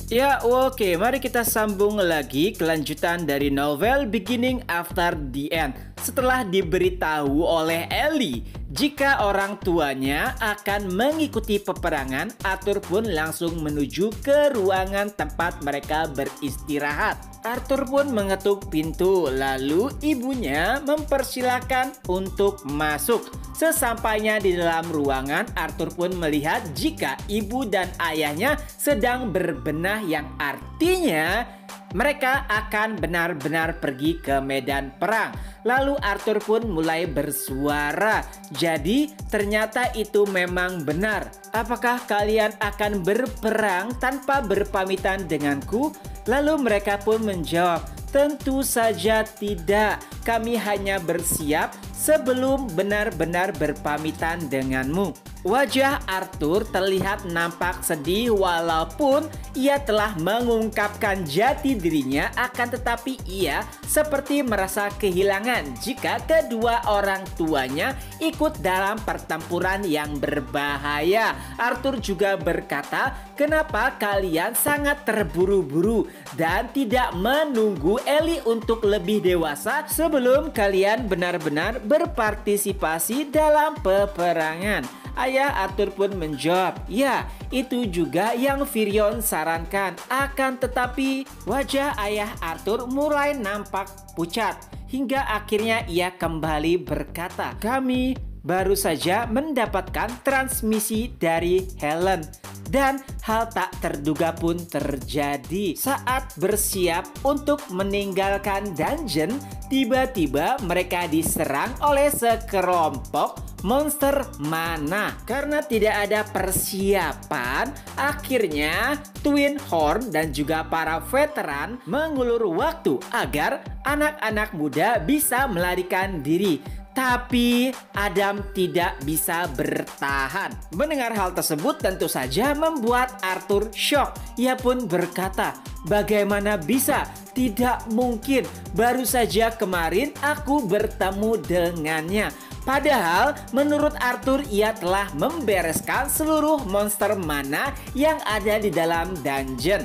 Ya, oke, mari kita sambung lagi kelanjutan dari novel Beginning After the End. Setelah diberitahu oleh Ellie jika orang tuanya akan mengikuti peperangan, Arthur pun langsung menuju ke ruangan tempat mereka beristirahat. Arthur pun mengetuk pintu, lalu ibunya mempersilahkan untuk masuk. Sesampainya di dalam ruangan, Arthur pun melihat jika ibu dan ayahnya sedang berbenah, yang artinya mereka akan benar-benar pergi ke medan perang. Lalu Arthur pun mulai bersuara. Jadi ternyata itu memang benar. Apakah kalian akan berperang tanpa berpamitan denganku? Lalu mereka pun menjawab, tentu saja tidak. Kami hanya bersiap sebelum benar-benar berpamitan denganmu. Wajah Arthur terlihat nampak sedih walaupun ia telah mengungkapkan jati dirinya, akan tetapi ia seperti merasa kehilangan jika kedua orang tuanya ikut dalam pertempuran yang berbahaya. Arthur juga berkata, kenapa kalian sangat terburu-buru dan tidak menunggu Ellie untuk lebih dewasa sebelum kalian benar-benar berpartisipasi dalam peperangan? Ayah Arthur pun menjawab, ya, itu juga yang Firion sarankan. Akan tetapi wajah ayah Arthur mulai nampak pucat hingga akhirnya ia kembali berkata, kami baru saja mendapatkan transmisi dari Helen. Dan hal tak terduga pun terjadi. Saat bersiap untuk meninggalkan dungeon, tiba-tiba mereka diserang oleh sekelompok monster mana. Karena tidak ada persiapan, akhirnya Twin Horn dan juga para veteran mengulur waktu agar anak-anak muda bisa melarikan diri. Tapi Adam tidak bisa bertahan. Mendengar hal tersebut tentu saja membuat Arthur shock. Ia pun berkata, bagaimana bisa? Tidak mungkin. Baru saja kemarin aku bertemu dengannya. Padahal menurut Arthur ia telah membereskan seluruh monster mana yang ada di dalam dungeon.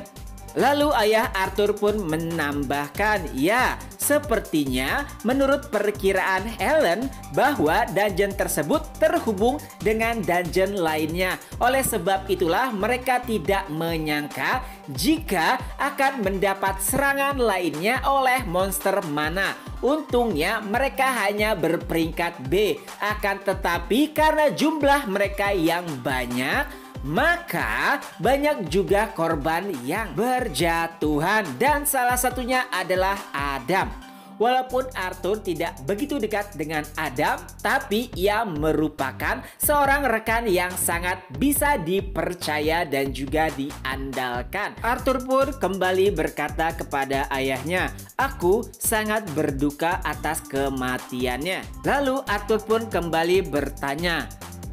Lalu ayah Arthur pun menambahkan, ya, sepertinya menurut perkiraan Helen bahwa dungeon tersebut terhubung dengan dungeon lainnya. Oleh sebab itulah mereka tidak menyangka jika akan mendapat serangan lainnya oleh monster mana. Untungnya mereka hanya berperingkat B. Akan tetapi karena jumlah mereka yang banyak, maka banyak juga korban yang berjatuhan, dan salah satunya adalah Adam. Walaupun Arthur tidak begitu dekat dengan Adam, tapi ia merupakan seorang rekan yang sangat bisa dipercaya dan juga diandalkan. Arthur pun kembali berkata kepada ayahnya, aku sangat berduka atas kematiannya. Lalu Arthur pun kembali bertanya,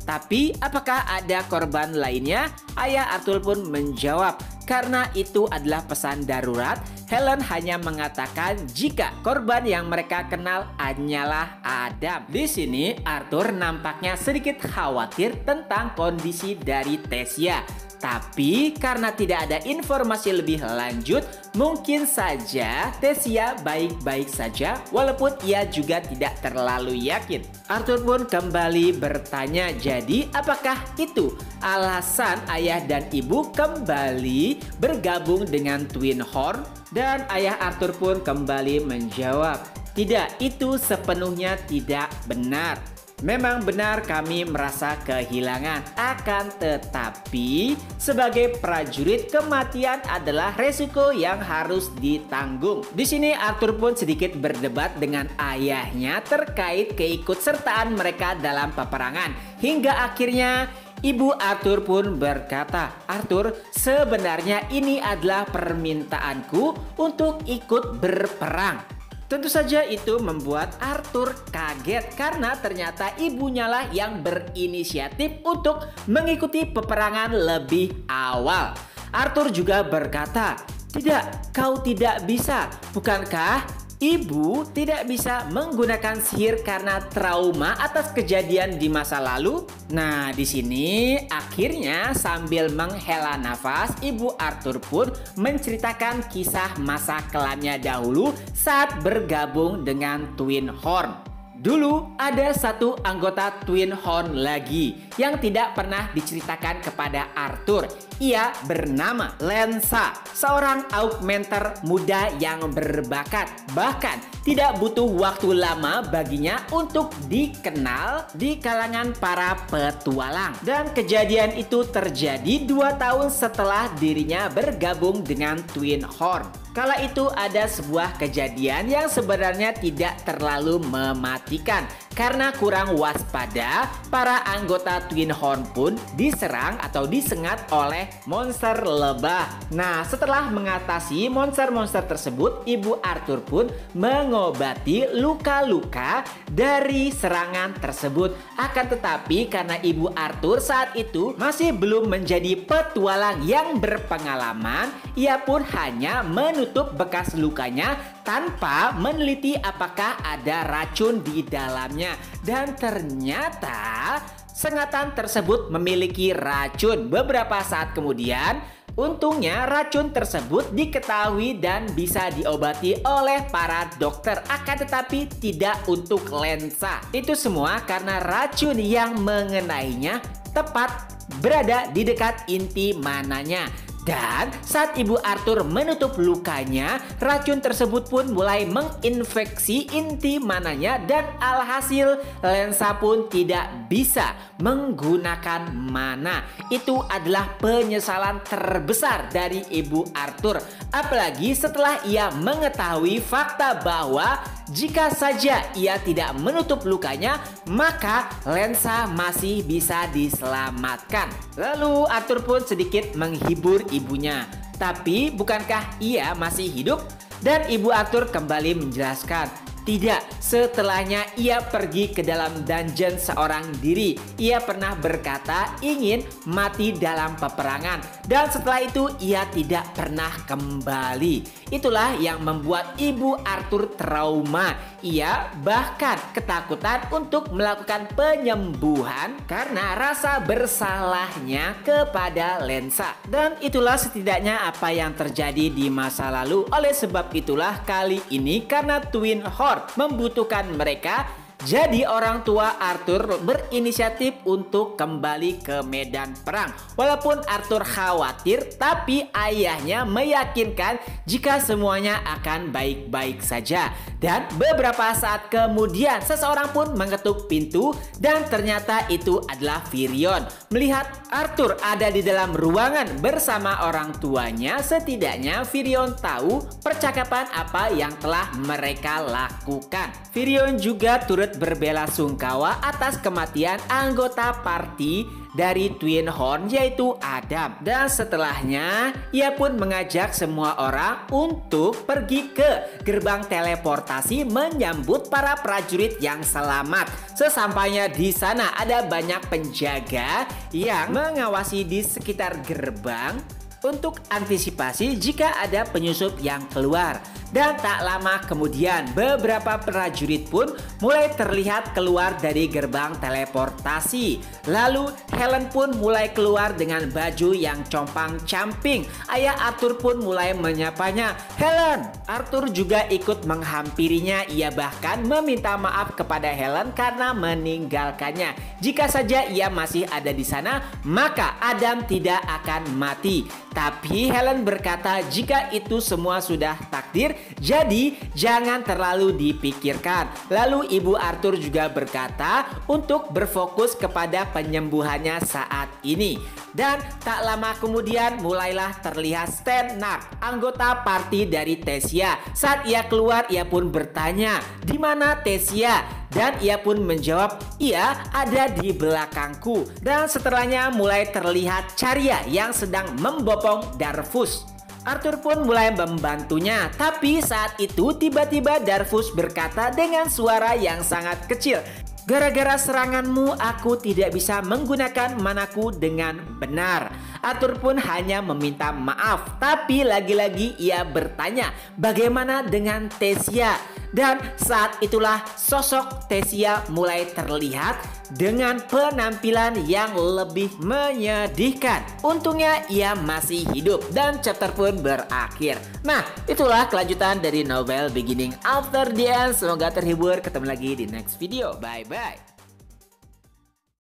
tapi apakah ada korban lainnya? Ayah Arthur pun menjawab, karena itu adalah pesan darurat. Helen hanya mengatakan jika korban yang mereka kenal hanyalah Adam. Di sini Arthur nampaknya sedikit khawatir tentang kondisi dari Tessia. Tapi karena tidak ada informasi lebih lanjut, mungkin saja Tessia baik-baik saja walaupun ia juga tidak terlalu yakin. Arthur pun kembali bertanya, jadi apakah itu alasan ayah dan ibu kembali bergabung dengan Twin Horn? Dan ayah Arthur pun kembali menjawab, tidak, itu sepenuhnya tidak benar. Memang benar kami merasa kehilangan, akan tetapi sebagai prajurit kematian adalah resiko yang harus ditanggung. Di sini Arthur pun sedikit berdebat dengan ayahnya terkait keikutsertaan mereka dalam peperangan. Hingga akhirnya ibu Arthur pun berkata, Arthur, sebenarnya ini adalah permintaanku untuk ikut berperang. Tentu saja itu membuat Arthur kaget karena ternyata ibunya lah yang berinisiatif untuk mengikuti peperangan lebih awal. Arthur juga berkata, tidak, kau tidak bisa. Bukankah Ibu tidak bisa menggunakan sihir karena trauma atas kejadian di masa lalu. Nah, di sini akhirnya sambil menghela nafas, Ibu Arthur pun menceritakan kisah masa kelamnya dahulu saat bergabung dengan Twin Horn. Dulu ada satu anggota Twin Horn lagi yang tidak pernah diceritakan kepada Arthur. Ia bernama Lensa, seorang augmenter muda yang berbakat. Bahkan tidak butuh waktu lama baginya untuk dikenal di kalangan para petualang. Dan kejadian itu terjadi 2 tahun setelah dirinya bergabung dengan Twin Horn. Kala itu ada sebuah kejadian yang sebenarnya tidak terlalu mematikan. Karena kurang waspada, para anggota Twin Horn pun diserang atau disengat oleh monster lebah. Nah, setelah mengatasi monster-monster tersebut, Ibu Arthur pun mengobati luka-luka dari serangan tersebut. Akan tetapi karena Ibu Arthur saat itu masih belum menjadi petualang yang berpengalaman, ia pun hanya menutup bekas lukanya tanpa meneliti apakah ada racun di dalamnya. Dan ternyata sengatan tersebut memiliki racun. Beberapa saat kemudian, untungnya racun tersebut diketahui dan bisa diobati oleh para dokter. Akan tetapi tidak untuk Lensa. Itu semua karena racun yang mengenainya tepat berada di dekat inti mananya. Dan saat Ibu Arthur menutup lukanya, racun tersebut pun mulai menginfeksi inti mananya dan alhasil Lensa pun tidak bisa menggunakan mana. Itu adalah penyesalan terbesar dari Ibu Arthur. Apalagi setelah ia mengetahui fakta bahwa jika saja ia tidak menutup lukanya, maka Lensa masih bisa diselamatkan. Lalu Arthur pun sedikit menghibur ibunya. Tapi bukankah ia masih hidup? Dan Ibu Arthur kembali menjelaskan, tidak, setelahnya ia pergi ke dalam dungeon seorang diri. Ia pernah berkata ingin mati dalam peperangan. Dan setelah itu ia tidak pernah kembali. Itulah yang membuat Ibu Arthur trauma. Ia bahkan ketakutan untuk melakukan penyembuhan karena rasa bersalahnya kepada Lensa. Dan itulah setidaknya apa yang terjadi di masa lalu. Oleh sebab itulah kali ini karena Twin Horn membutuhkan mereka, jadi orang tua Arthur berinisiatif untuk kembali ke medan perang. Walaupun Arthur khawatir, tapi ayahnya meyakinkan jika semuanya akan baik-baik saja. Dan beberapa saat kemudian seseorang pun mengetuk pintu dan ternyata itu adalah Virion. Melihat Arthur ada di dalam ruangan bersama orang tuanya, setidaknya Virion tahu percakapan apa yang telah mereka lakukan. Virion juga turut berbelasungkawa atas kematian anggota party dari Twin Horn yaitu Adam. Dan setelahnya ia pun mengajak semua orang untuk pergi ke gerbang teleportasi menyambut para prajurit yang selamat. Sesampainya di sana ada banyak penjaga yang mengawasi di sekitar gerbang untuk antisipasi jika ada penyusup yang keluar. Dan tak lama kemudian beberapa prajurit pun mulai terlihat keluar dari gerbang teleportasi. Lalu Helen pun mulai keluar dengan baju yang compang-camping. Ayah Arthur pun mulai menyapanya, "Helen!" Arthur juga ikut menghampirinya. Ia bahkan meminta maaf kepada Helen karena meninggalkannya. Jika saja ia masih ada di sana, maka Adam tidak akan mati. Tapi Helen berkata jika itu semua sudah takdir, jadi jangan terlalu dipikirkan. Lalu Ibu Arthur juga berkata untuk berfokus kepada penyembuhannya saat ini. Dan tak lama kemudian mulailah terlihat Stannard, anggota party dari Tessia. Saat ia keluar ia pun bertanya, "Di mana Tessia?" Dan ia pun menjawab, "Ia ada di belakangku." Dan setelahnya mulai terlihat Caria yang sedang membopong Darfus. Arthur pun mulai membantunya, tapi saat itu tiba-tiba Darfus berkata dengan suara yang sangat kecil, "Gara-gara seranganmu aku tidak bisa menggunakan manaku dengan benar." Arthur pun hanya meminta maaf, tapi lagi-lagi ia bertanya, "Bagaimana dengan Tessia?" Dan saat itulah sosok Tasya mulai terlihat dengan penampilan yang lebih menyedihkan. Untungnya ia masih hidup dan chapter pun berakhir. Nah, itulah kelanjutan dari novel Beginning After the End. Semoga terhibur. Ketemu lagi di next video. Bye bye.